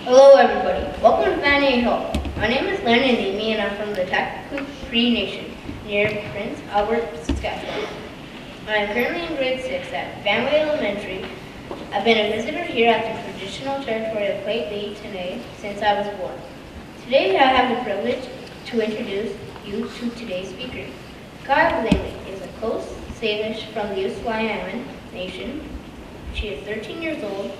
Hello everybody, welcome to Blaney Hall. My name is Blaney and I'm from the Taku Cree Nation near Prince Albert, Saskatchewan. I am currently in grade 6 at Blaney Elementary. I've been a visitor here at the traditional territory of Lake today since I was born. Today I have the privilege to introduce you to today's speaker. Blaney is a Coast Salish from the Usquamish Nation. She is 13 years old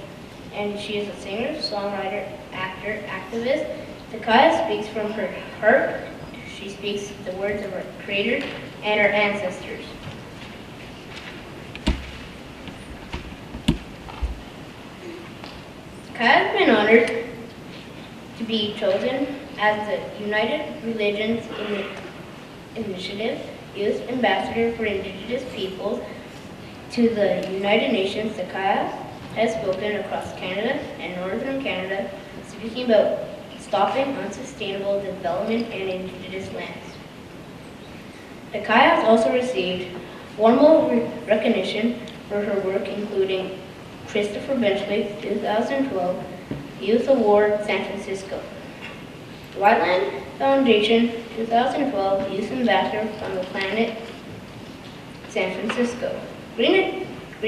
and she is a singer, songwriter, actor, activist. Takaya speaks from her heart. She speaks the words of her creator and her ancestors. Takaya has been honored to be chosen as the United Religions Initiative Youth Ambassador for Indigenous Peoples to the United Nations. Takaya has spoken across Canada and Northern Canada, speaking about stopping unsustainable development in Indigenous lands. Takaya has also received formal recognition for her work, including Christopher Benchley 2012 Youth Award San Francisco, Whiteland Foundation 2012 Youth Ambassador from the Planet San Francisco, Green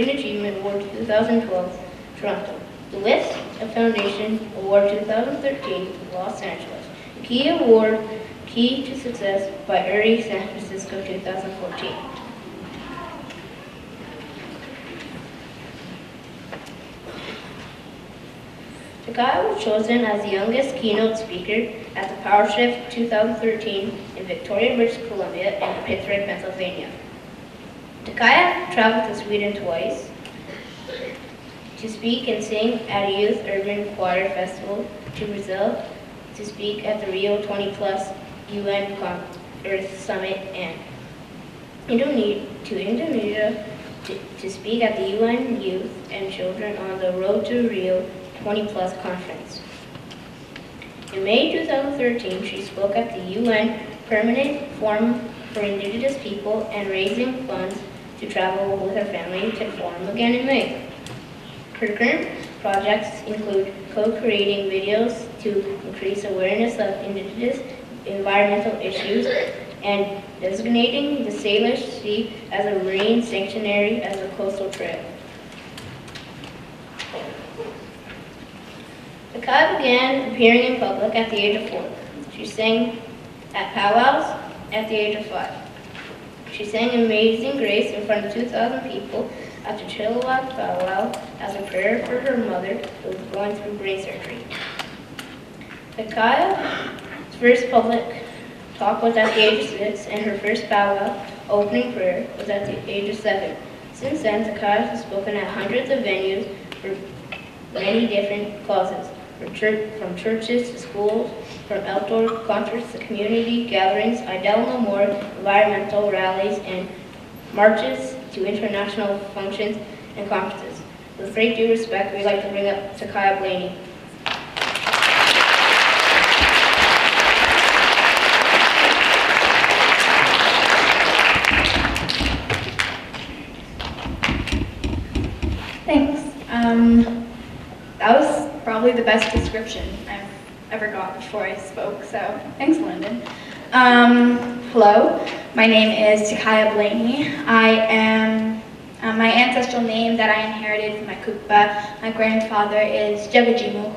Achievement Award 2012, Toronto. The West Foundation Award 2013, Los Angeles. Key Award, Key to Success by URI, San Francisco 2014. Takaya was chosen as the youngest keynote speaker at the Power Shift 2013 in Victoria, British Columbia and Pittsburgh, Pennsylvania. Takaya traveled to Sweden twice to speak and sing at a youth urban choir festival, to Brazil to speak at the Rio 20+ UN Earth Summit, and to Indonesia to speak at the UN Youth and Children on the Road to Rio 20+ conference. In May 2013, she spoke at the UN Permanent Forum for Indigenous People and raising funds to travel with her family to Forum again in May. Her current projects include co-creating videos to increase awareness of Indigenous environmental issues and designating the Salish Sea as a marine sanctuary as a coastal trail. Takaya began appearing in public at the age of 4. She sang at powwows at the age of 5. She sang Amazing Grace in front of 2,000 people at the Chilliwack powwow as a prayer for her mother who was going through brain surgery. Takaya's first public talk was at the age of 6, and her first powwow opening prayer was at the age of 7. Since then, Takaya has spoken at hundreds of venues for many different causes, from churches to schools, from outdoor concerts to community gatherings, Idel No More, environmental rallies, and marches to international functions and conferences. With great due respect, we'd like to bring up Takaya Blaney. Thanks. That was probably the best description I've ever got before I spoke, so thanks, Lyndon. Hello, my name is Takaya Blaney. I am, my ancestral name that I inherited from my kupa, my grandfather is Jagajimu,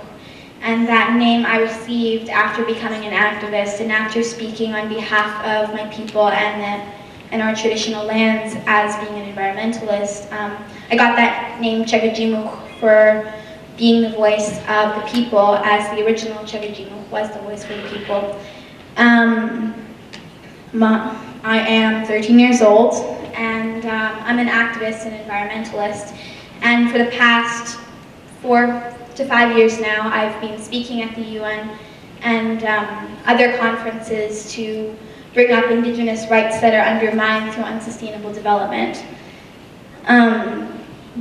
and that name I received after becoming an activist and after speaking on behalf of my people and our traditional lands as being an environmentalist. I got that name Jagajimu for being the voice of the people, as the original Chagajimu was the voice for the people. I am 13 years old, and I'm an activist and environmentalist. And for the past 4 to 5 years now, I've been speaking at the UN and other conferences to bring up Indigenous rights that are undermined through unsustainable development.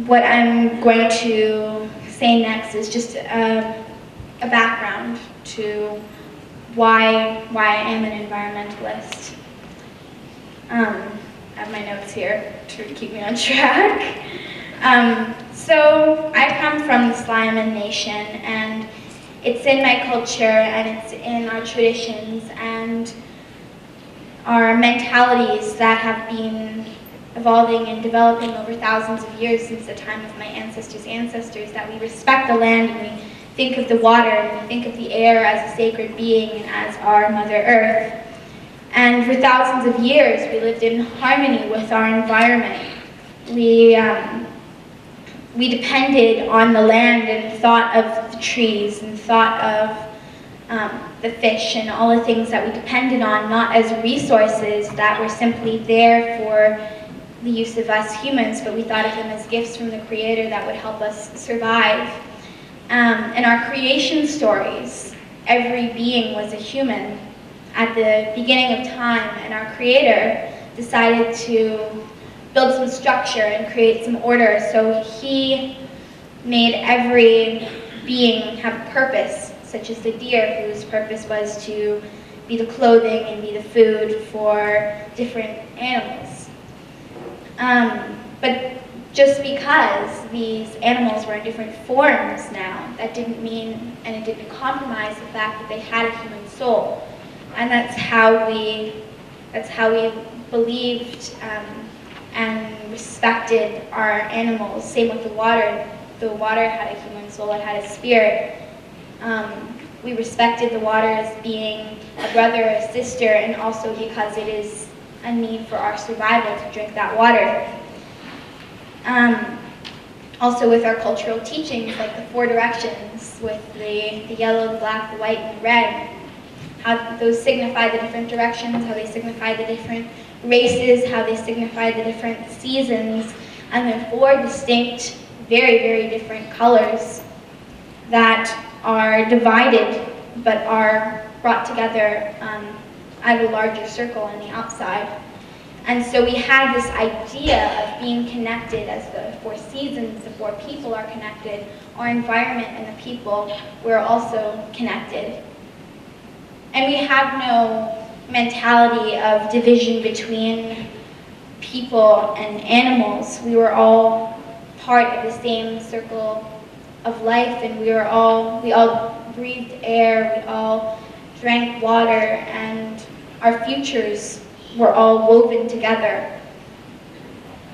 What I'm going to say next is just a background to why I am an environmentalist. I have my notes here to keep me on track. So I come from the Sliaman Nation, and it's in my culture, and it's in our traditions and our mentalities that have been evolving and developing over thousands of years since the time of my ancestors, that we respect the land and we think of the water and we think of the air as a sacred being and as our Mother Earth. And for thousands of years, we lived in harmony with our environment. We depended on the land and thought of the trees and thought of the fish and all the things that we depended on, not as resources that were simply there for the use of us humans, but we thought of them as gifts from the Creator that would help us survive. In our creation stories, every being was a human at the beginning of time, and our Creator decided to build some structure and create some order, so He made every being have a purpose, such as the deer, whose purpose was to be the clothing and be the food for different animals. But just because these animals were in different forms now, that didn't mean, and it didn't compromise the fact that they had a human soul. And that's how we believed and respected our animals. Same with the water. The water had a human soul, it had a spirit. We respected the water as being a brother, a sister, and also because it is a need for our survival to drink that water. Also with our cultural teachings, like the 4 directions, with the yellow, the black, the white, and the red, how those signify the different directions, how they signify the different races, how they signify the different seasons, and then 4 distinct, very, very different colors that are divided but are brought together at a larger circle on the outside. And so we had this idea of being connected as the 4 seasons, the 4 people are connected, our environment and the people were also connected. And we have no mentality of division between people and animals. We were all part of the same circle of life, and we all breathed air, we all drank water, and our futures were all woven together.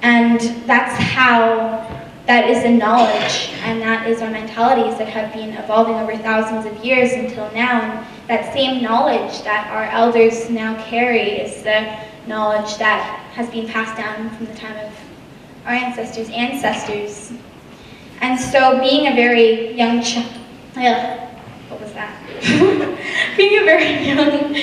And that is the knowledge, and that is our mentalities that have been evolving over thousands of years until now. And that same knowledge that our elders now carry is the knowledge that has been passed down from the time of our ancestors' ancestors. And so being a very young child, what was that? Being a very young,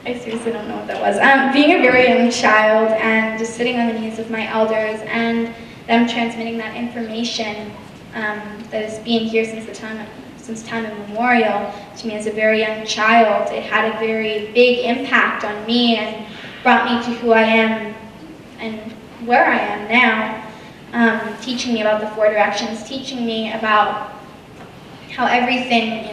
I seriously don't know what that was. Being a very young child and just sitting on the knees of my elders and them transmitting that information that has been here since time immemorial to me as a very young child, it had a very big impact on me and brought me to who I am and where I am now. Teaching me about the 4 directions, teaching me about how everything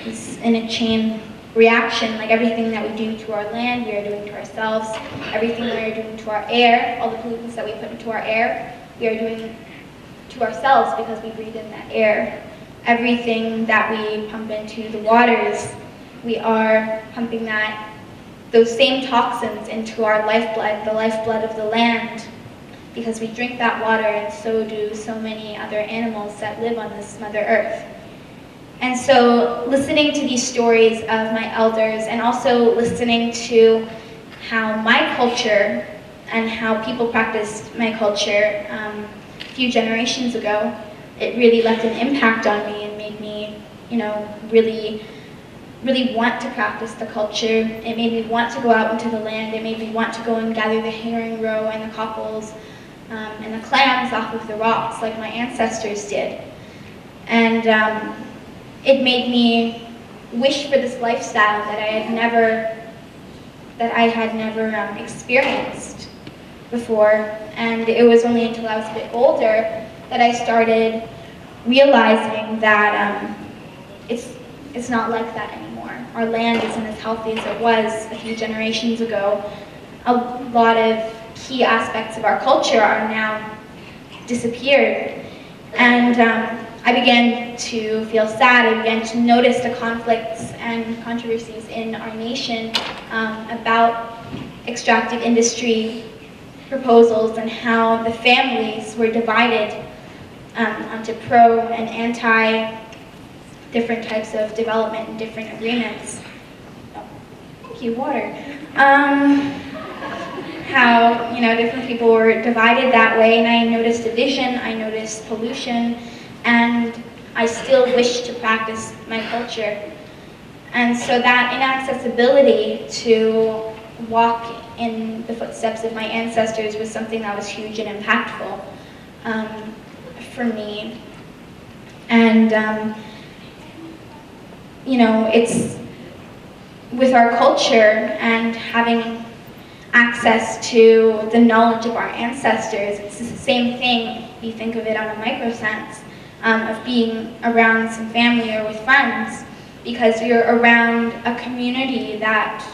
is in a chain reaction, like everything that we do to our land, we are doing to ourselves. Everything we are doing to our air, all the pollutants that we put into our air, we are doing to ourselves because we breathe in that air. Everything that we pump into the waters, we are pumping those same toxins into our lifeblood, the lifeblood of the land, because we drink that water, and so do so many other animals that live on this Mother Earth. And so listening to these stories of my elders and also listening to how my culture and how people practiced my culture a few generations ago, it really left an impact on me and made me, really want to practice the culture. It made me want to go out into the land. It made me want to go and gather the herring roe and the cockles and the clams off of the rocks like my ancestors did. And it made me wish for this lifestyle that I had never experienced before. And it was only until I was a bit older that I started realizing that it's not like that anymore. Our land isn't as healthy as it was a few generations ago. A lot of key aspects of our culture are now disappeared. And I began to feel sad. I began to notice the conflicts and controversies in our nation about extractive industry proposals and how the families were divided onto pro and anti different types of development and different agreements. Oh, thank you, water. How, you know, different people were divided that way, and I noticed division, I noticed pollution, and I still wish to practice my culture. And so that inaccessibility to walk in the footsteps of my ancestors was something that was huge and impactful for me. And you know, it's with our culture and having access to the knowledge of our ancestors, it's the same thing if you think of it on a micro sense, of being around some family or with friends, because you're around a community that,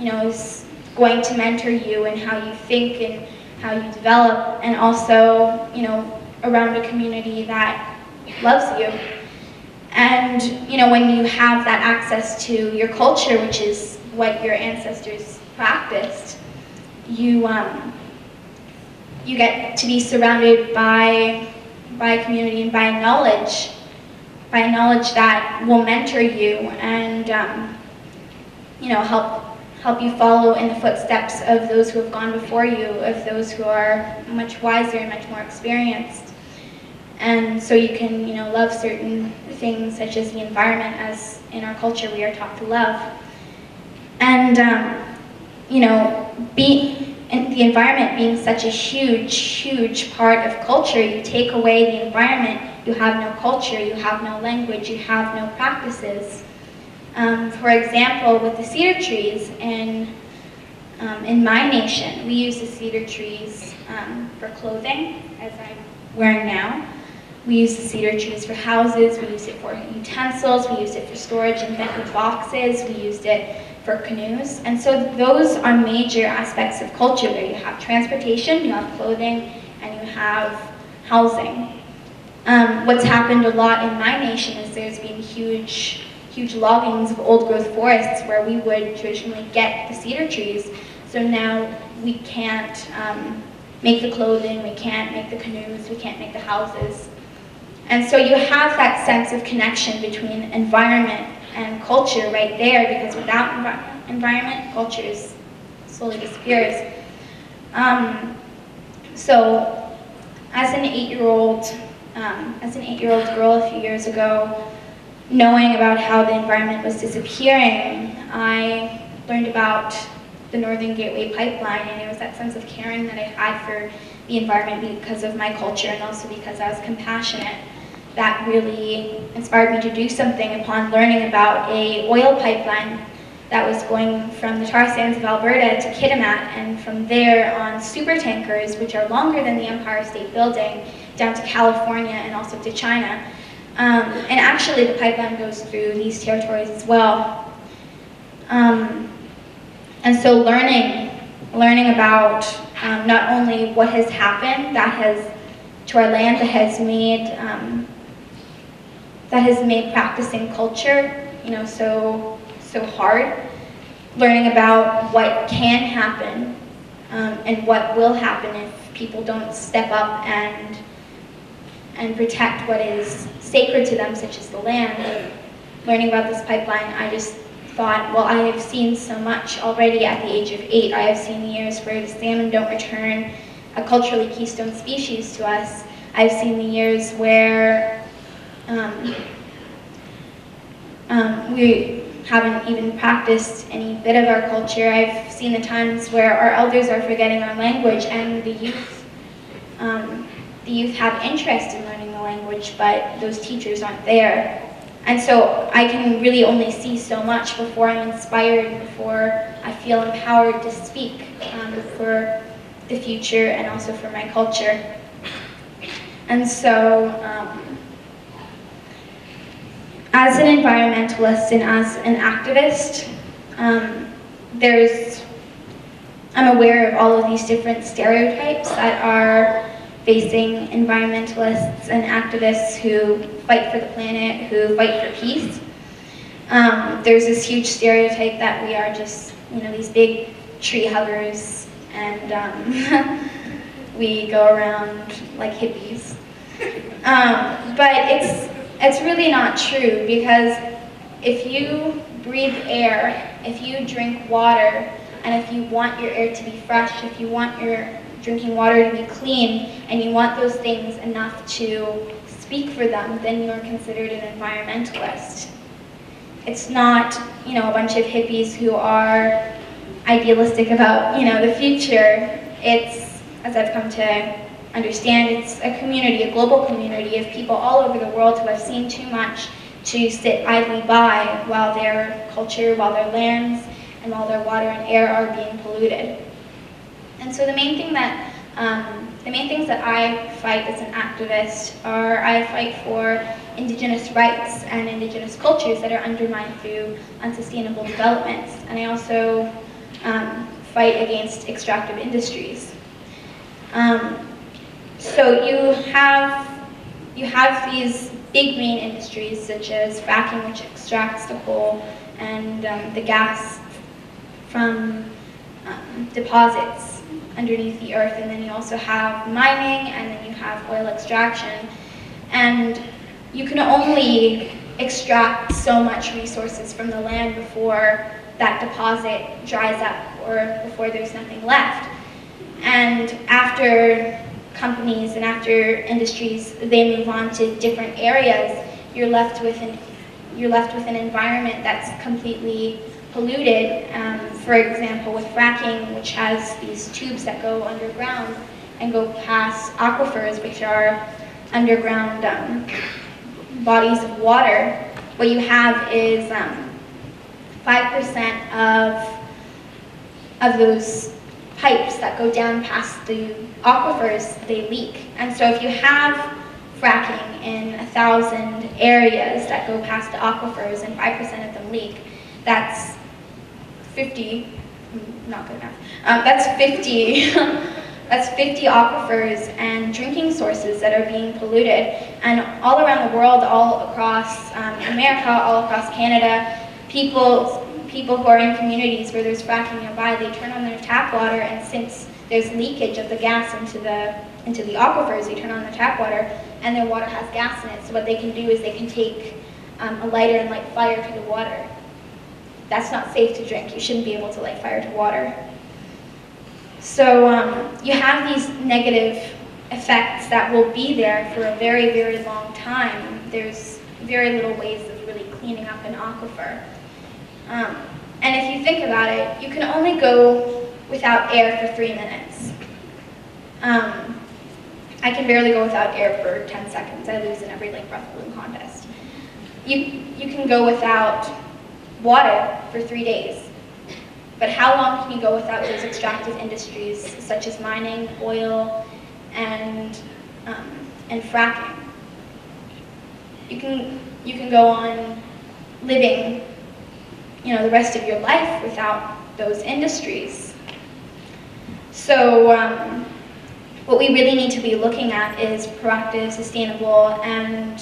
you know, is going to mentor you in how you think and how you develop, and also, you know, around a community that loves you. And, you know, when you have that access to your culture, which is what your ancestors practiced, you get to be surrounded by a community and by knowledge that will mentor you and you know, help you follow in the footsteps of those who have gone before you, of those who are much wiser and much more experienced. And so you can, you know, love certain things such as the environment, as in our culture we are taught to love. And you know, the environment being such a huge part of culture, you take away the environment, you have no culture, you have no language, you have no practices. For example, with the cedar trees in my nation, we use the cedar trees for clothing, as I'm wearing now. We use the cedar trees for houses, we use it for utensils, we use it for storage in bamboo boxes, we used it for canoes. And so those are major aspects of culture, where you have transportation, you have clothing, and you have housing. What's happened a lot in my nation is there's been huge loggings of old growth forests where we would traditionally get the cedar trees. So now we can't make the clothing, we can't make the canoes, we can't make the houses. And so you have that sense of connection between environment and culture right there, because without environment, culture slowly disappears. So as an 8-year-old girl a few years ago, knowing about how the environment was disappearing, I learned about the Northern Gateway Pipeline, and it was that sense of caring that I had for the environment because of my culture and also because I was compassionate that really inspired me to do something upon learning about a oil pipeline that was going from the tar sands of Alberta to Kitimat, and from there on super tankers, which are longer than the Empire State Building, down to California and also to China. And actually the pipeline goes through these territories as well. And so learning about not only what has happened to our land that has made practicing culture, you know, so hard, learning about what can happen and what will happen if people don't step up and protect what is sacred to them, such as the land. Learning about this pipeline, I just thought, well, I have seen so much already at the age of 8. I have seen years where the salmon don't return, a culturally keystone species to us. I've seen the years where we haven't even practiced any bit of our culture. I've seen the times where our elders are forgetting our language, and the youth have interest in learning the language, but those teachers aren't there. And so I can really only see so much before I'm inspired, before I feel empowered to speak for the future and also for my culture. And so, as an environmentalist and as an activist, I'm aware of all of these different stereotypes that are facing environmentalists and activists who fight for the planet, who fight for peace. There's this huge stereotype that we are just, these big tree huggers, and we go around like hippies. But it's really not true, because if you breathe air, if you drink water, and if you want your air to be fresh, if you want your drinking water to be clean, and you want those things enough to speak for them, then you're considered an environmentalist. It's not, a bunch of hippies who are idealistic about, the future. It's, as I've come to understand, it's a community, a global community of people all over the world who have seen too much to sit idly by while their culture, while their lands, and while their water and air are being polluted. And so the main things that I fight as an activist are, I fight for Indigenous rights and Indigenous cultures that are undermined through unsustainable developments. And I also fight against extractive industries. So you have these big main industries such as fracking, which extracts the coal and the gas from deposits underneath the earth, and then you also have mining, and then you have oil extraction. And you can only extract so much resources from the land before that deposit dries up, or before there's nothing left. And after companies and after industries, they move on to different areas, you're left with an environment that's completely polluted. For example, with fracking, which has these tubes that go underground and go past aquifers, which are underground bodies of water, what you have is 5% of those pipes that go down past the aquifers, they leak. And so if you have fracking in 1,000 areas that go past the aquifers and 5% of them leak, that's 50, not good enough, that's 50, that's 50 aquifers and drinking sources that are being polluted. And all around the world, all across America, all across Canada, people who are in communities where there's fracking nearby, they turn on their tap water, and since there's leakage of the gas into the aquifers, they turn on the tap water, and their water has gas in it. So what they can do is they can take a lighter and light fire to the water. That's not safe to drink. You shouldn't be able to light fire to water. So you have these negative effects that will be there for a very, very long time. There's very little ways of really cleaning up an aquifer. And if you think about it, you can only go without air for 3 minutes. I can barely go without air for 10 seconds. I lose in every breath balloon contest. You can go without water for 3 days. But how long can you go without those extractive industries such as mining, oil, and fracking? You can go on living, the rest of your life without those industries. So what we really need to be looking at is proactive, sustainable, and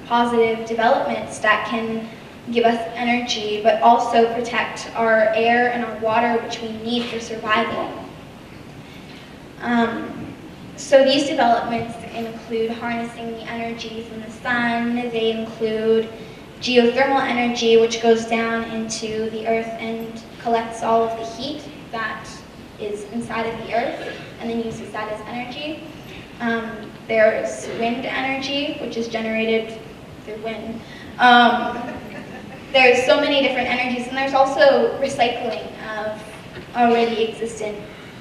positive developments that can give us energy, but also protect our air and our water, which we need for survival. So these developments include harnessing the energy from the sun. They include geothermal energy, which goes down into the earth and collects all of the heat that is inside of the earth and then uses that as energy. There's wind energy, which is generated through wind. There's so many different energies, and there's also recycling of already existent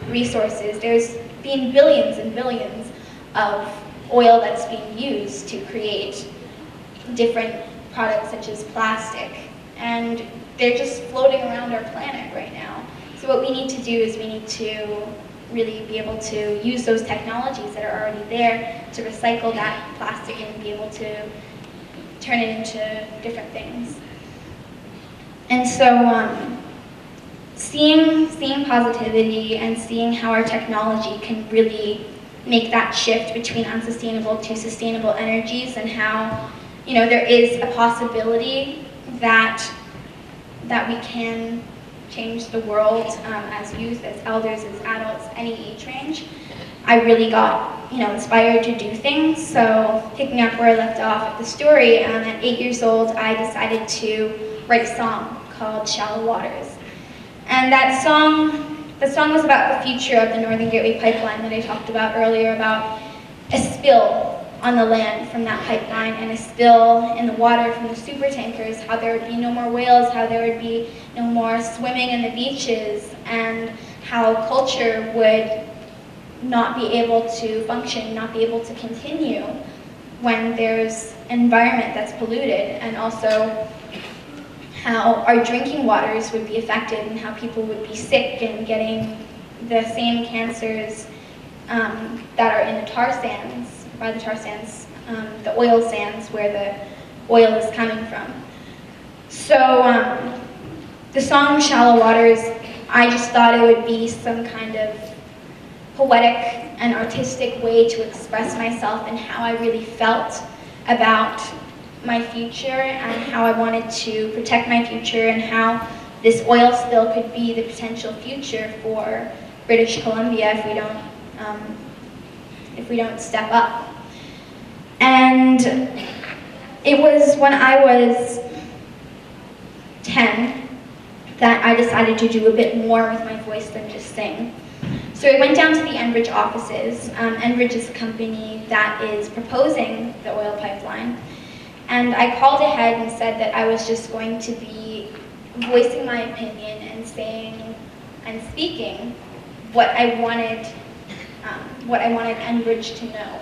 resources. There's been billions and billions of oil that's being used to create different products such as plastic, and they're just floating around our planet right now. So what we need to do is we need to really be able to use those technologies that are already there to recycle that plastic and be able to turn it into different things. And so seeing positivity and seeing how our technology can really make that shift between unsustainable to sustainable energies, and how, there is a possibility that we can change the world as youth, as elders, as adults, any age range. I really got, inspired to do things. So picking up where I left off at the story, at 8 years old, I decided to write a song called Shallow Waters. And the song was about the future of the Northern Gateway Pipeline that I talked about earlier, about a spill on the land from that pipeline and a spill in the water from the super tankers, how there would be no more whales, how there would be no more swimming in the beaches, and how culture would not be able to function, not be able to continue when there's an environment that's polluted, and also how our drinking waters would be affected and how people would be sick and getting the same cancers that are in the tar sands, the oil sands where the oil is coming from. So the song Shallow Waters, I just thought it would be some kind of poetic and artistic way to express myself and how I really felt about my future and how I wanted to protect my future, and how this oil spill could be the potential future for British Columbia if we don't step up. And it was when I was 10 that I decided to do a bit more with my voice than just sing. So I went down to the Enbridge offices. Enbridge is a company that is proposing the oil pipeline. And I called ahead and said that I was just going to be voicing my opinion and saying and speaking what I wanted Enbridge to know.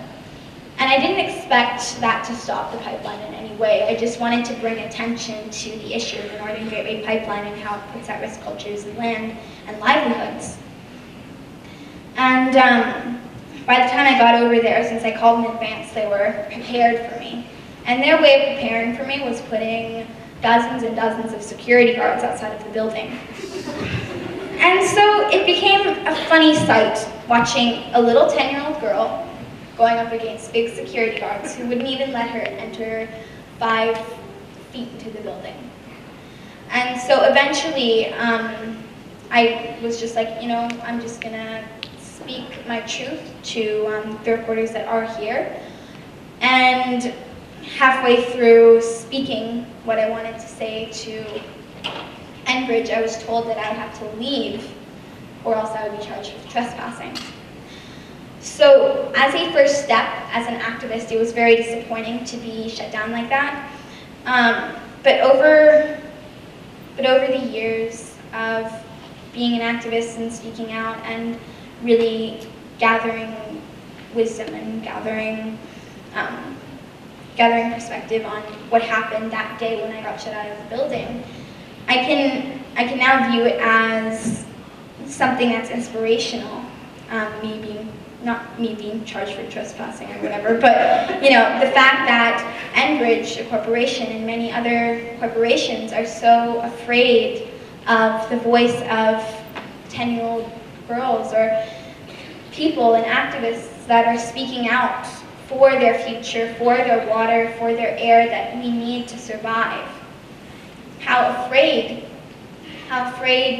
And I didn't expect that to stop the pipeline in any way. I just wanted to bring attention to the issue of the Northern Gateway Pipeline and how it puts at risk cultures and land and livelihoods. And by the time I got over there, since I called in advance, they were prepared for me. And their way of preparing for me was putting dozens and dozens of security guards outside of the building. And so it became a funny sight watching a little 10-year-old girl going up against big security guards who wouldn't even let her enter 5 feet into the building. And so eventually, I was just like, I'm just gonna speak my truth to the reporters that are here. And halfway through speaking what I wanted to say to Enbridge, I was told that I would have to leave or else I would be charged with trespassing. So as a first step, as an activist, it was very disappointing to be shut down like that. But over the years of being an activist and speaking out and really gathering wisdom and gathering perspective on what happened that day when I got shut out of the building, I can now view it as something that's inspirational. Not me being charged for trespassing or whatever, but the fact that Enbridge, a corporation, and many other corporations are so afraid of the voice of 10-year-old girls or people and activists that are speaking out for their future, for their water, for their air that we need to survive. How afraid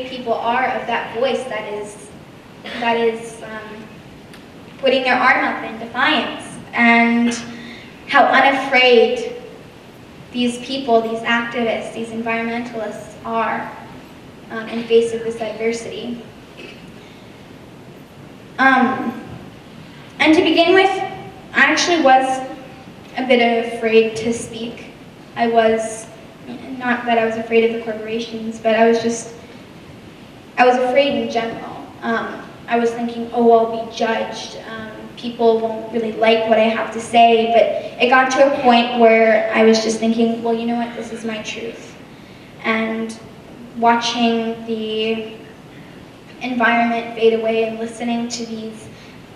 people are of that voice that is putting their arm up in defiance, and how unafraid these people, these activists, these environmentalists are in face of this adversity. And to begin with, I actually was a bit afraid to speak. I was, not that I was afraid of the corporations, but I was afraid in general. I was thinking, oh, I'll be judged. People won't really like what I have to say, but it got to a point where I was just thinking, well, you know what, this is my truth. And watching the environment fade away and listening to these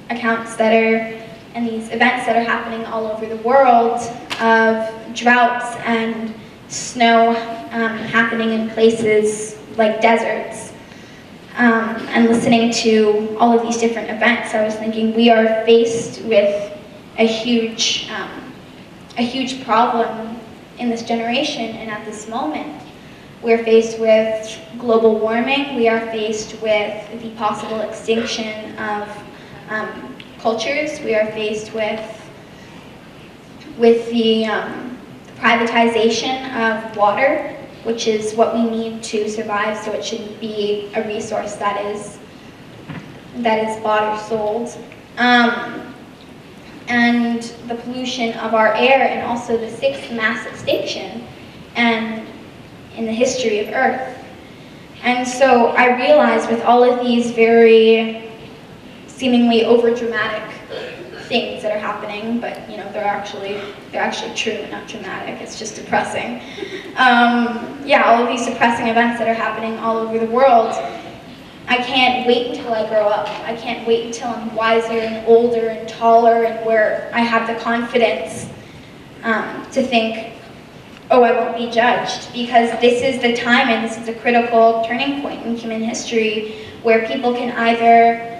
accounts and these events that are happening all over the world of droughts and snow happening in places like deserts. and listening to all of these different events, I was thinking we are faced with a huge problem in this generation and at this moment. We're faced with global warming. We are faced with the possible extinction of cultures. We are faced with the privatization of water, which is what we need to survive, so it shouldn't be a resource that is bought or sold. And the pollution of our air, and also the 6th mass extinction in the history of Earth. And so I realized with all of these very seemingly overdramatic things that are happening, but you know, they're actually true and not dramatic, it's just depressing. Yeah, all of these depressing events that are happening all over the world, I can't wait until I grow up. I can't wait until I'm wiser and older and taller and where I have the confidence to think, oh, I won't be judged, because this is the time and this is a critical turning point in human history where people can either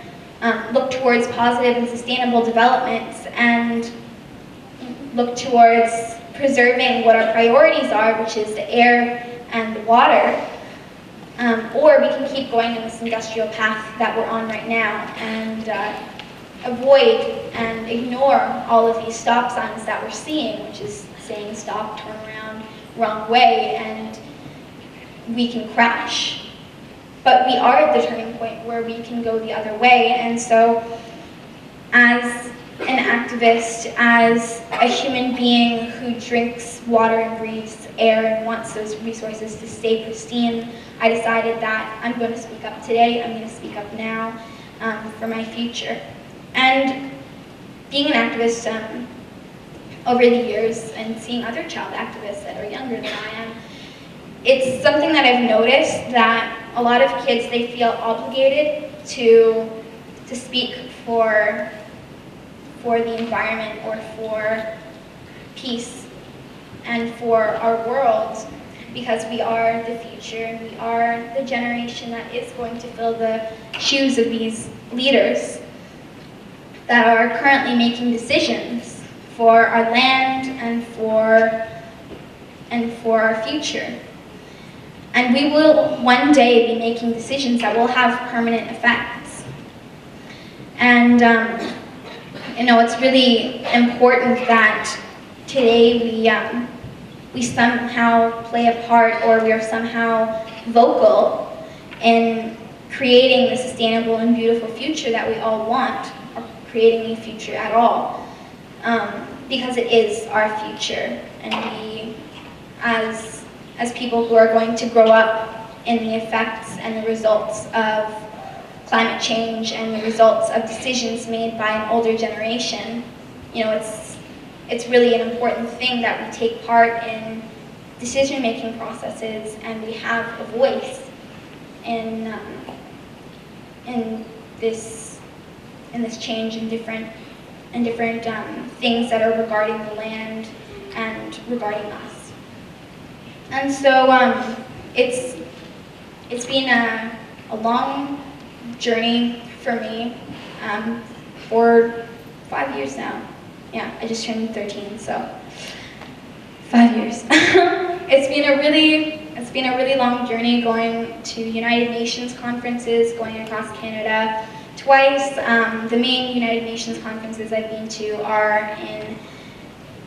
look towards positive and sustainable developments and look towards preserving what our priorities are, which is the air and the water, or we can keep going in this industrial path that we're on right now and avoid and ignore all of these stop signs that we're seeing, which is saying stop, turn around, wrong way, and we can crash. But we are at the turning point where we can go the other way, and so as an activist, as a human being who drinks water and breathes air and wants those resources to stay pristine, I decided that I'm going to speak up today, I'm going to speak up now for my future. And being an activist over the years and seeing other child activists that are younger than I am, it's something that I've noticed that a lot of kids, they feel obligated to speak for the environment or for peace and for our world, because we are the future and we are the generation that is going to fill the shoes of these leaders that are currently making decisions for our land and for our future. And we will one day be making decisions that will have permanent effects. And you know, it's really important that today we somehow play a part, or we are somehow vocal in creating the sustainable and beautiful future that we all want, or creating a future at all, because it is our future, and we, as people who are going to grow up in the effects and the results of climate change and the results of decisions made by an older generation, you know, it's really an important thing that we take part in decision-making processes and we have a voice in this change in different things that are regarding the land and regarding us. And so it's been a long journey for me for 5 years now. Yeah, I just turned 13, so 5 years. It's been a really long journey, going to United Nations conferences, going across Canada twice. The main United Nations conferences I've been to are in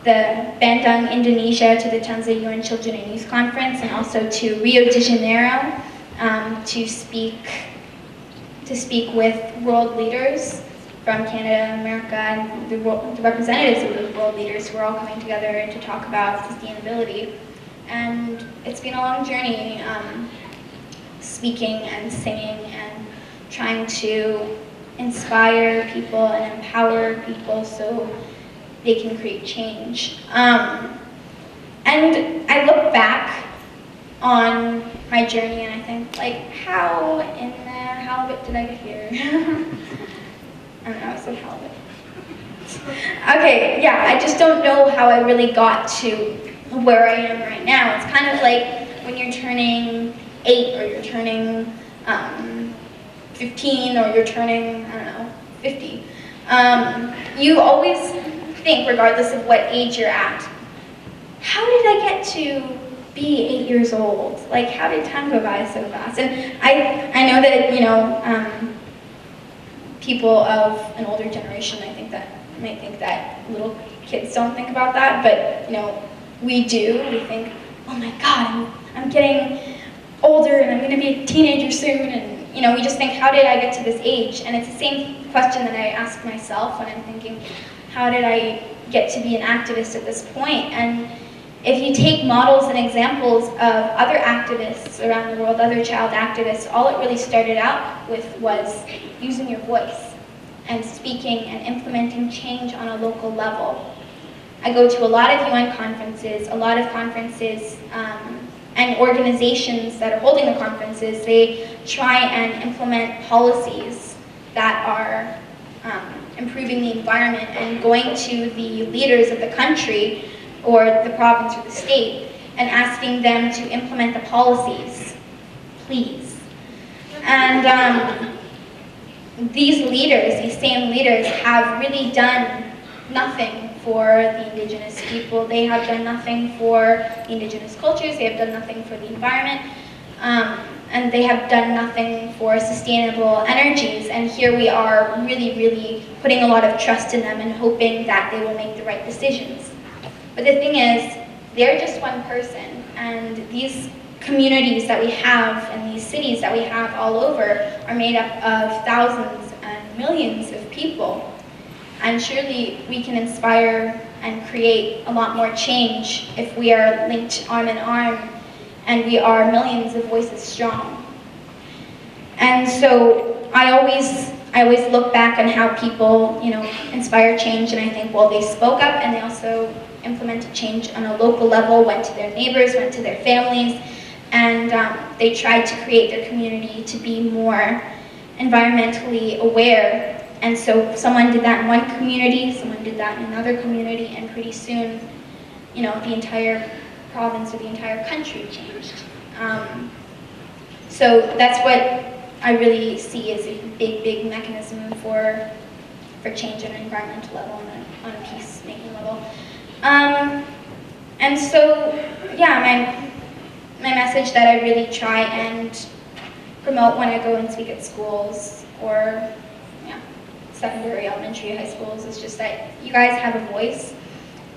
the Bandung, Indonesia, to the Tanzania UN Children and Youth Conference, and also to Rio de Janeiro to speak with world leaders from Canada, America, and the representatives of those world leaders who are all coming together to talk about sustainability. And it's been a long journey, speaking and singing and trying to inspire people and empower people so they can create change. And I look back on my journey and I think, like, how did I get here? I don't know, I said halibut. Okay, yeah, I just don't know how I really got to where I am right now. It's kind of like when you're turning 8 or you're turning 15 or you're turning, I don't know, 50. You always think, regardless of what age you're at, how did I get to be 8 years old? Like, how did time go by so fast? And I know that, you know, people of an older generation, I think that might think that little kids don't think about that, but, you know, we do. We think, oh my God, I'm getting older and I'm going to be a teenager soon, and, you know, we just think, how did I get to this age? And it's the same question that I ask myself when I'm thinking, how did I get to be an activist at this point? And if you take models and examples of other activists around the world, other child activists, all it really started out with was using your voice and speaking and implementing change on a local level. I go to a lot of UN conferences, a lot of conferences and organizations that are holding the conferences. They try and implement policies that are improving the environment, and going to the leaders of the country or the province or the state and asking them to implement the policies, please. And these leaders, these same leaders, have really done nothing for the indigenous people. They have done nothing for the indigenous cultures. They have done nothing for the environment. And they have done nothing for sustainable energies. And here we are really, really putting a lot of trust in them and hoping that they will make the right decisions. But the thing is, they're just one person, and these communities that we have and these cities that we have all over are made up of thousands and millions of people. And surely we can inspire and create a lot more change if we are linked arm in arm and we are millions of voices strong. And so I always look back on how people, you know, inspire change, and I think, well, they spoke up and they also implemented change on a local level, went to their neighbors, went to their families, and they tried to create their community to be more environmentally aware. And so someone did that in one community, someone did that in another community, and pretty soon, you know, the entire province or the entire country changed. So that's what I really see as a big, big mechanism for change on an environmental level and on a peacemaking level. And so, yeah, my message that I really try and promote when I go and speak at schools or secondary, elementary, high schools is just that you guys have a voice,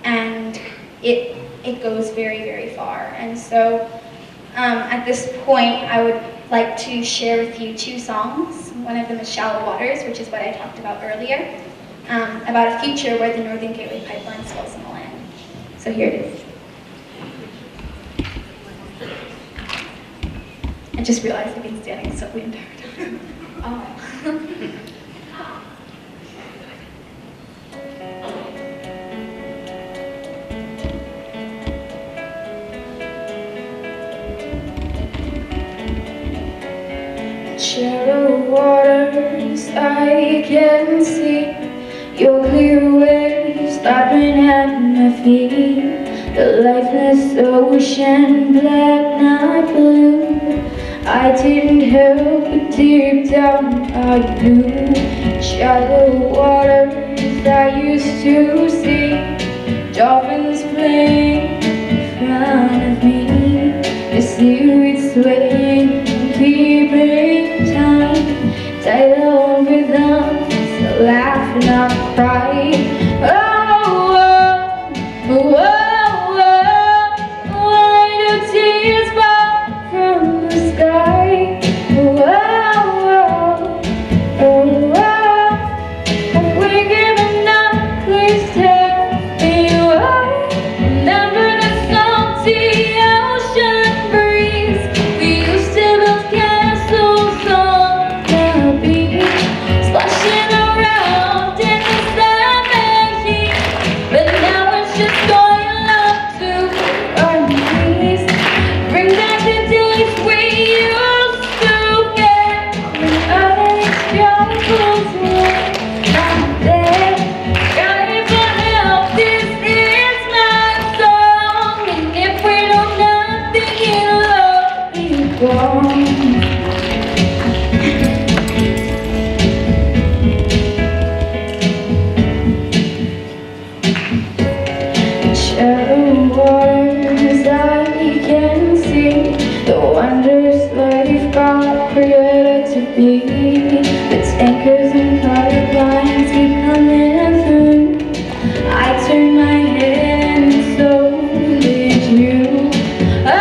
and it goes very, very far. And so at this point, I would like to share with you 2 songs. One of them is Shallow Waters, which is what I talked about earlier, about a future where the Northern Gateway Pipeline spills in the land. So here it is. I just realized I've been standing still the entire time. Oh. Shallow waters, I can see your clear waves lapping at my feet. The lifeless ocean, black night blue. I didn't help, but deep down I knew. Shallow waters, I used to see dolphins playing in front of me. The seaweed swaying, keeping time. Tidal rhythms, I laugh and I cry. Oh, oh, oh, oh, oh, why do tears fall from the sky? Oh, oh, oh, oh, oh, have we given up? Please tell me why. Remember the salty ocean breeze we be. The tankers and colored lines keep coming through. I turn my head and so did you. Oh,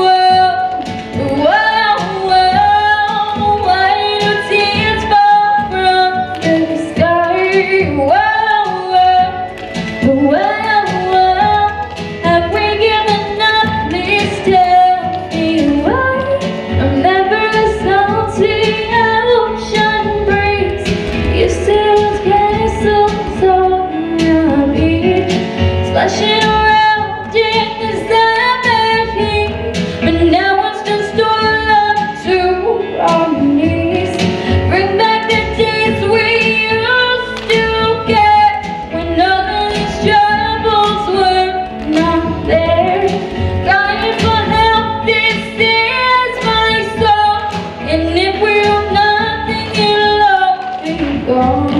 whoa, whoa, whoa, why do tears fall from the sky? Whoa, whoa, whoa. Splashing around in the summer heat, but now it's just all up to our knees. Bring back the days we used to get, when all of these troubles were not there. Crying for help, this is my song, and if we do nothing, it'll all be gone.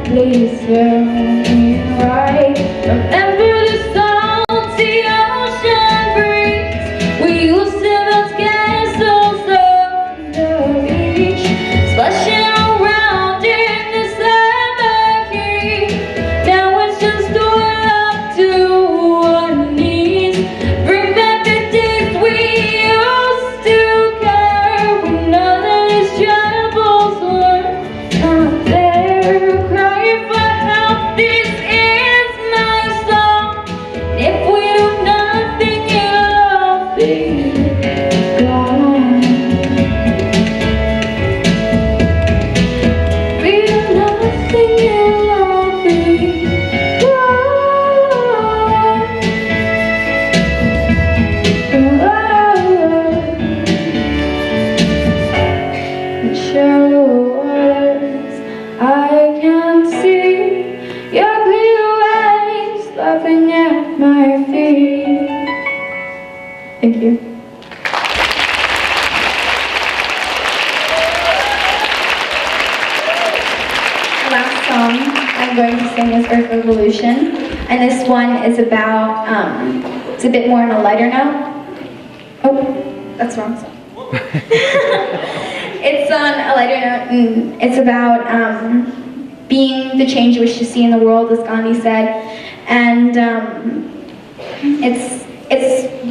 Please hear me right. Remember the salty ocean breeze. We used to build castles on the beach, splashing around in the summer heat. Now it's just all up to our knees. Bring back the days we used to care, when all of these troubles were not there. Thank you. The last song I'm going to sing is Earth Revolution, and this one is about, it's a bit more on a lighter note. Oh, that's the wrong song. It's on a lighter note, and it's about being the change you wish to see in the world, as Gandhi said, and it's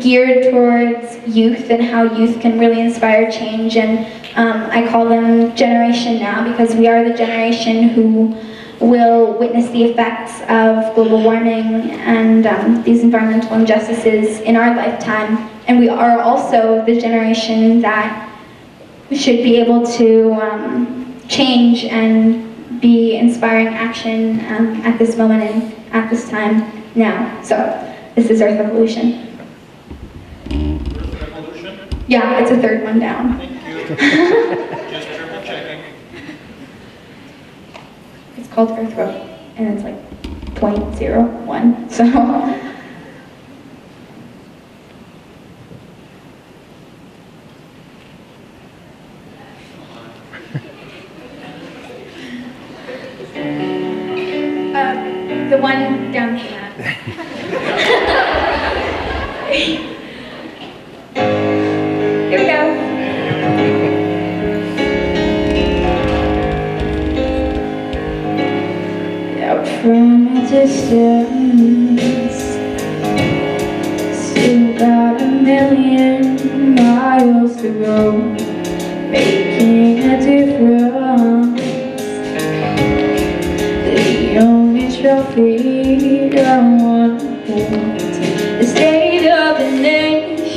geared towards youth and how youth can really inspire change, and I call them Generation Now because we are the generation who will witness the effects of global warming and these environmental injustices in our lifetime, and we are also the generation that should be able to change and be inspiring action at this moment and at this time now. So this is Earth Revolution. Yeah, it's a third one down. Thank you. Just triple checking. It's called Earth Row, and it's like 0.01, so. The one down from that. Here we go. Out from a distance, still got 1,000,000 miles to go, making a difference.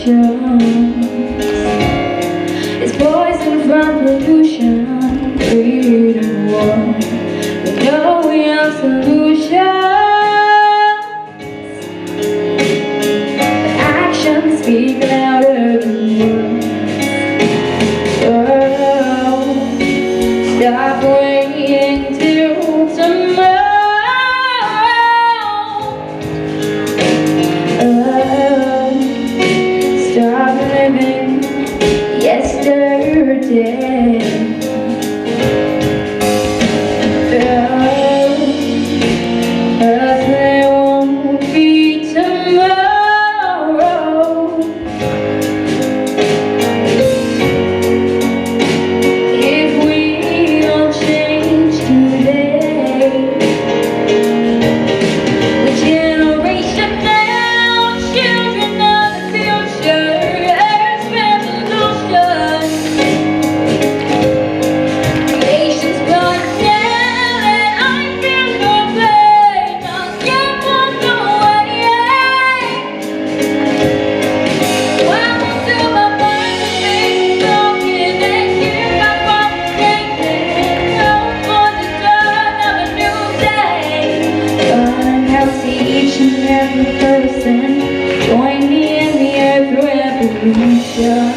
solutions. It's poison from pollution, greed and war. We know we have solutions, but actions speak louder than words. Stop waiting till tomorrow. Stop living yesterday. There won't be tomorrow. If we all change today, the generation now, children of the future, Earth's revolution. Creation's gone down and I feel no pain. I'll get one away. Welcome to my birthplace, broken and hear my voice singing. Hope for the dawn of a new day. Learn how to see each and every person. Join me in the earth revolution.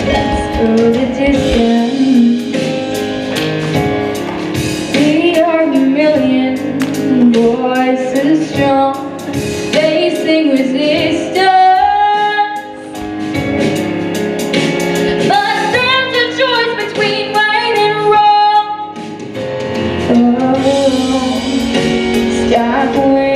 Let's go the distance. We are a million voices strong, facing resistance. But there's a choice between right and wrong. Oh, stop waiting.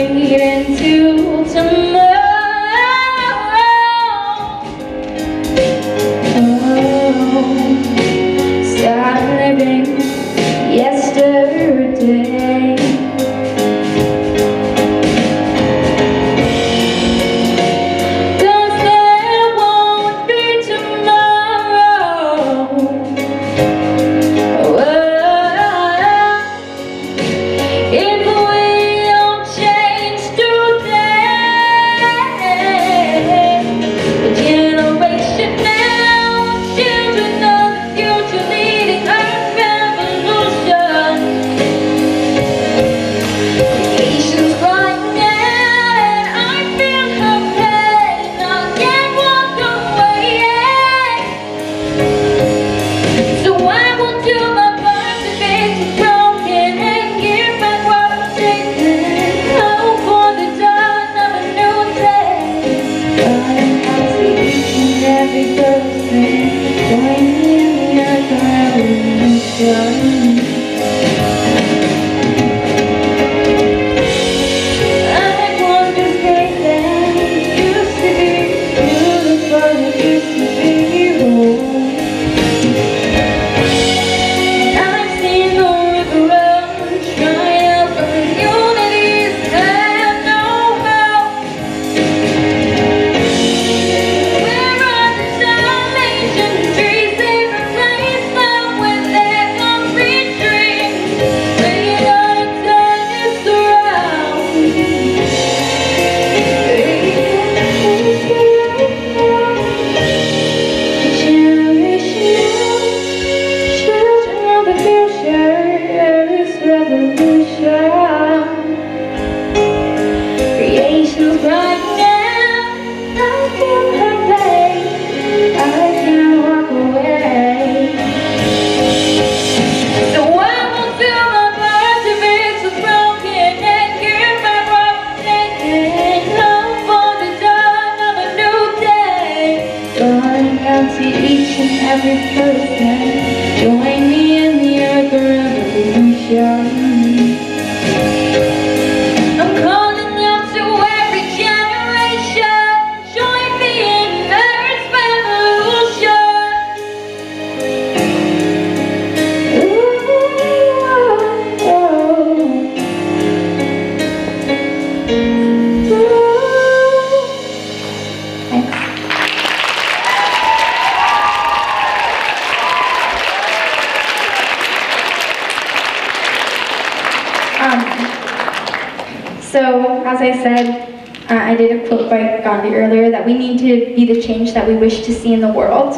So, as I said, I did a quote by Gandhi earlier that we need to be the change that we wish to see in the world.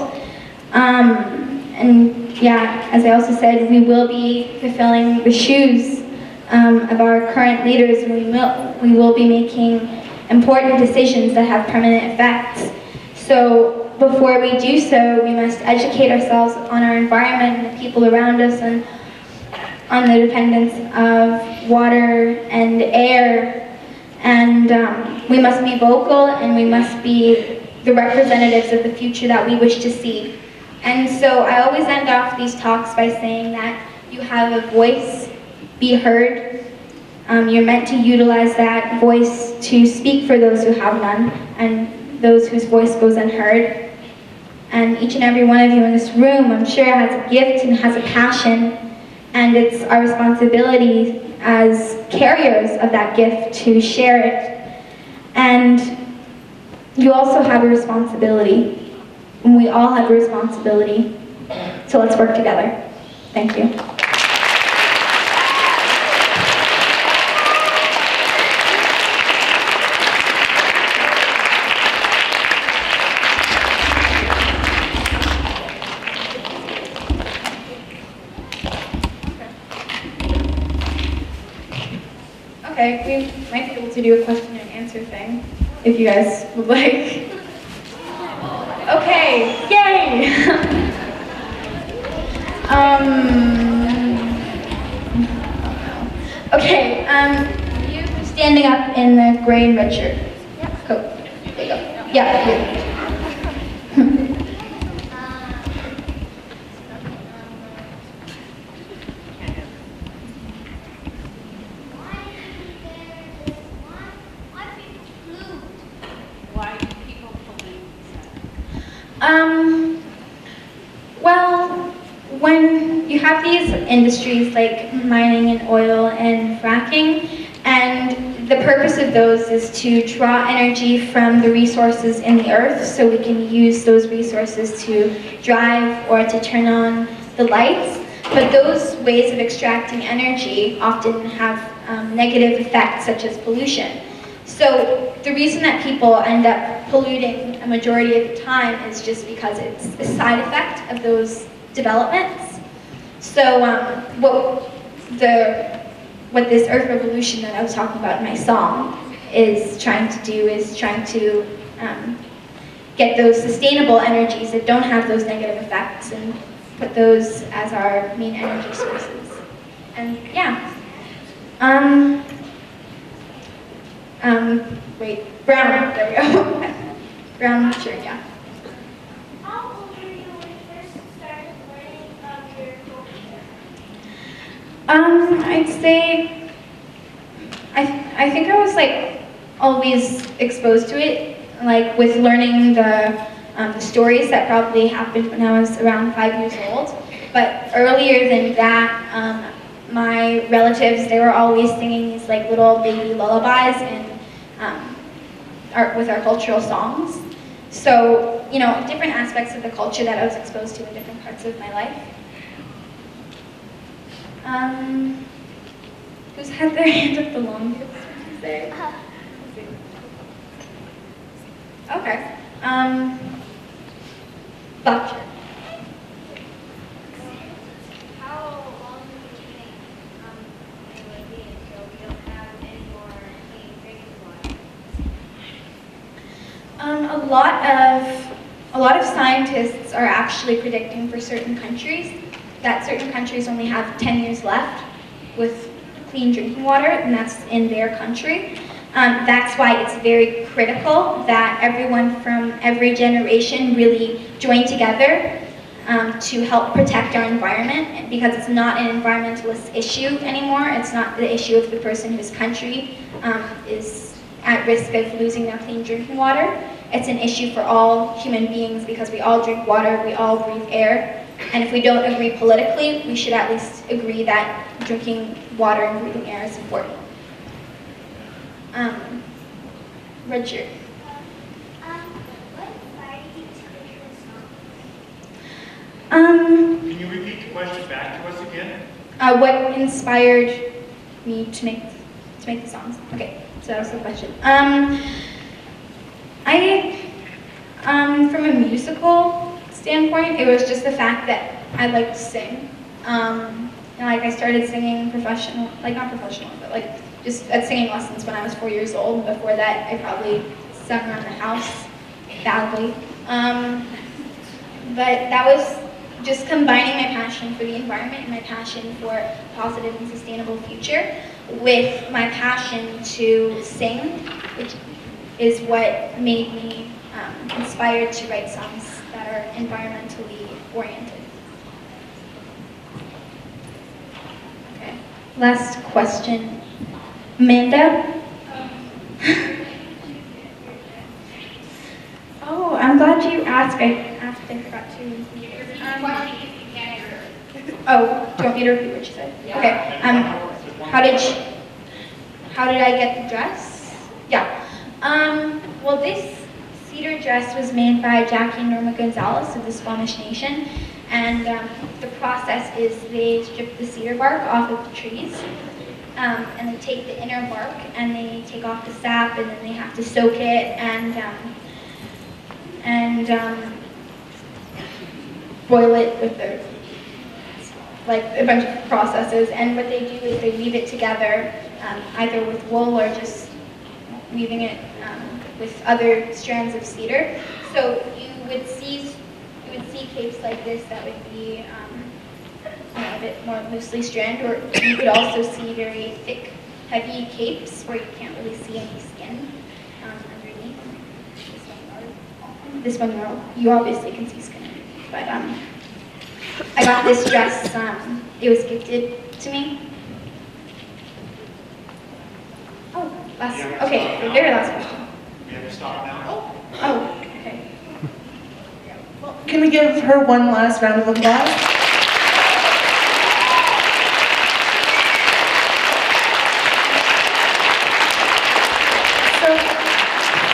And yeah, as I also said, we will be fulfilling the shoes of our current leaders, and we will be making important decisions that have permanent effects. So before we do so, we must educate ourselves on our environment and the people around us, and on the dependence of water and air. And we must be vocal, and we must be the representatives of the future that we wish to see. And so I always end off these talks by saying that you have a voice, be heard. You're meant to utilize that voice to speak for those who have none, and those whose voice goes unheard. And each and every one of you in this room, I'm sure, has a gift and has a passion, and it's our responsibility as carriers of that gift to share it. And you also have a responsibility, and we all have a responsibility. So let's work together. Thank you. Okay, we might be able to do a question and answer thing, if you guys would like. Okay, yay! Okay, you standing up in the gray and red shirt. Coat. There you go. Yeah, you. Well, when you have these industries like mining and oil and fracking, and the purpose of those is to draw energy from the resources in the earth so we can use those resources to drive or to turn on the lights. But those ways of extracting energy often have negative effects such as pollution. So the reason that people end up polluting a majority of the time is just because it's a side effect of those developments. So what this Earth Revolution that I was talking about in my song is trying to do is trying to get those sustainable energies that don't have those negative effects and put those as our main energy sources. And yeah. Wait, brown, there we go. Brown shirt, yeah. How old were you when you first started learning your culture? I'd say, I think I was like always exposed to it, like with learning the stories that probably happened when I was around 5 years old. But earlier than that, my relatives, they were always singing these like little baby lullabies and with our cultural songs. So, you know, different aspects of the culture that I was exposed to in different parts of my life. Who's had their hand up the longest, would you say? Okay. Black shirt. How long do you think it would be until we don't have any more clean drinking water? A lot of scientists are actually predicting for certain countries that certain countries only have 10 years left with clean drinking water, and that's in their country. That's why it's very critical that everyone from every generation really join together to help protect our environment, because it's not an environmentalist issue anymore. It's not the issue of the person whose country is at risk of losing their clean drinking water. It's an issue for all human beings because we all drink water, we all breathe air, and if we don't agree politically, we should at least agree that drinking water and breathing air is important. Red shirt. What inspired you to create this song? Can you repeat the question back to us again? What inspired me to make the songs? Okay, so that was the question. From a musical standpoint, it was just the fact that I liked to sing. And like I started singing professional, like not professional, but like just at singing lessons when I was 4 years old. Before that, I probably sung around the house badly. But that was just combining my passion for the environment and my passion for a positive and sustainable future with my passion to sing, which is what made me inspired to write songs that are environmentally oriented. Okay, last question. Amanda? Oh, I'm glad you asked. I forgot to. Oh, do you want me to repeat what you said? Okay. How did I get the dress? Yeah. Well, this cedar dress was made by Jackie and Norma Gonzalez of the Squamish Nation, and the process is they strip the cedar bark off of the trees, and they take the inner bark and they take off the sap, and then they have to soak it and boil it with like a bunch of processes. And what they do is they weave it together, either with wool or just weaving it with other strands of cedar. So you would see capes like this that would be a bit more loosely strand, or you could also see very thick, heavy capes where you can't really see any skin underneath. This one you obviously can see skin underneath, but I got this dress, it was gifted to me. Oh, okay, the very last question. You have to stop now. Oh, okay. Can we give her one last round of applause? So,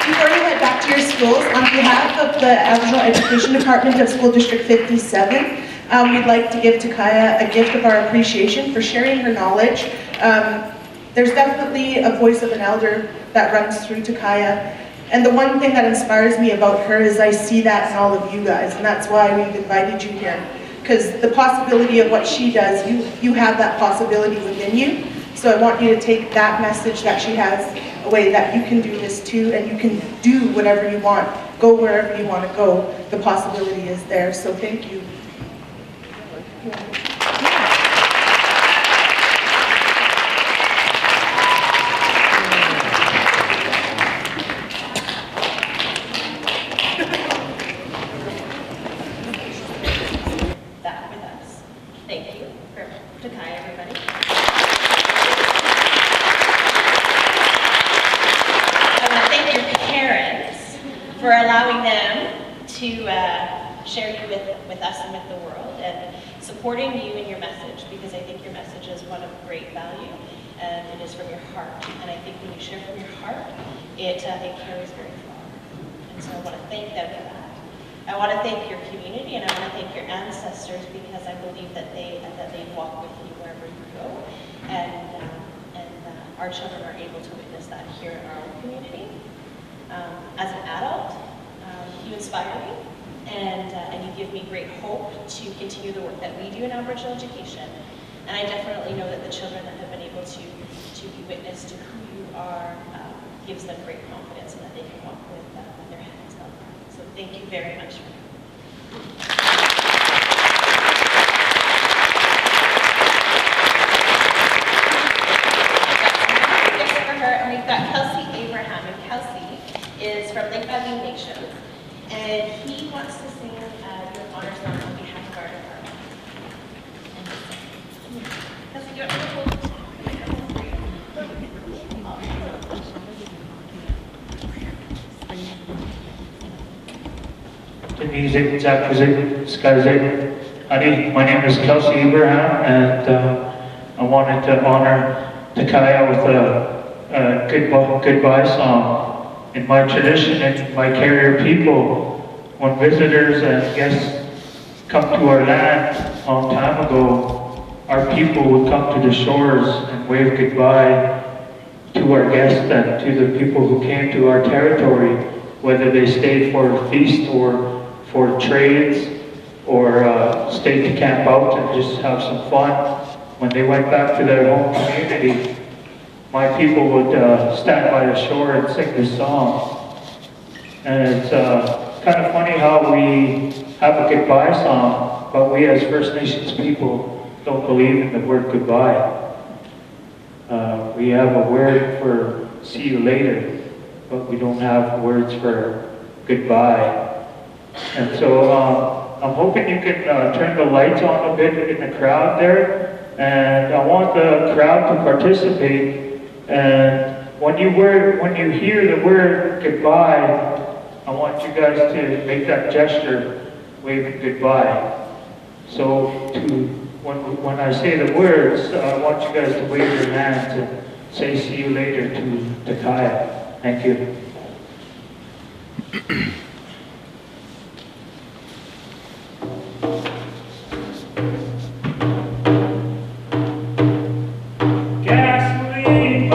before you head back to your schools, on behalf of the Aboriginal Education Department of School District 57, we'd like to give Takaya a gift of our appreciation for sharing her knowledge. There's definitely a voice of an elder that runs through Takaya. And the one thing that inspires me about her is I see that in all of you guys, and that's why we've invited you here. Because the possibility of what she does, you have that possibility within you. So I want you to take that message that she has away, that you can do this too, and you can do whatever you want, go wherever you want to go. The possibility is there, so thank you. for allowing them to share you with us and with the world, and supporting you in your message, because I think your message is one of great value, and it is from your heart. And I think when you share from your heart, it carries very far. And so I want to thank them for that. I want to thank your community, and I want to thank your ancestors, because I believe that they walk with you wherever you go, and our children are able to witness that here in our own community. As an adult, you inspire me, and you give me great hope to continue the work that we do in Aboriginal education. And I definitely know that the children that have been able to be witness to who you are gives them great confidence, and that they can walk with their heads up. So thank you very much for that. And we've got Kelsey Abraham, and Kelsey is from Lake Valley Nation, and he wants to sing your honor song on behalf of our department. Kelsey, do you want me to hold it? My name is Kelsey Abraham, and I wanted to honor Takaya with a goodbye song. In my tradition, in my carrier people, when visitors and guests come to our land a long time ago, our people would come to the shores and wave goodbye to our guests and to the people who came to our territory, whether they stayed for a feast or for trades or stayed to camp out and just have some fun. When they went back to their home community, my people would stand by the shore and sing this song. And it's kind of funny how we have a goodbye song, but we as First Nations people don't believe in the word goodbye. We have a word for see you later, but we don't have words for goodbye. And so I'm hoping you can turn the lights on a bit in the crowd there, and I want the crowd to participate. And when you hear the word goodbye, I want you guys to make that gesture, waving goodbye. So when I say the words, I want you guys to wave your hands and say see you later to Kaya. Thank you. Gasoline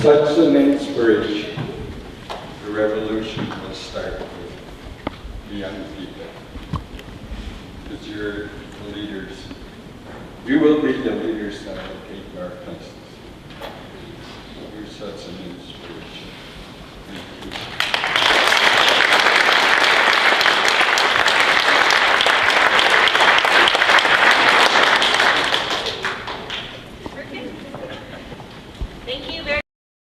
such an inspiration. The revolution will start with the young people. Because you're the leaders. You will be the leaders that will take our places. You're such an inspiration.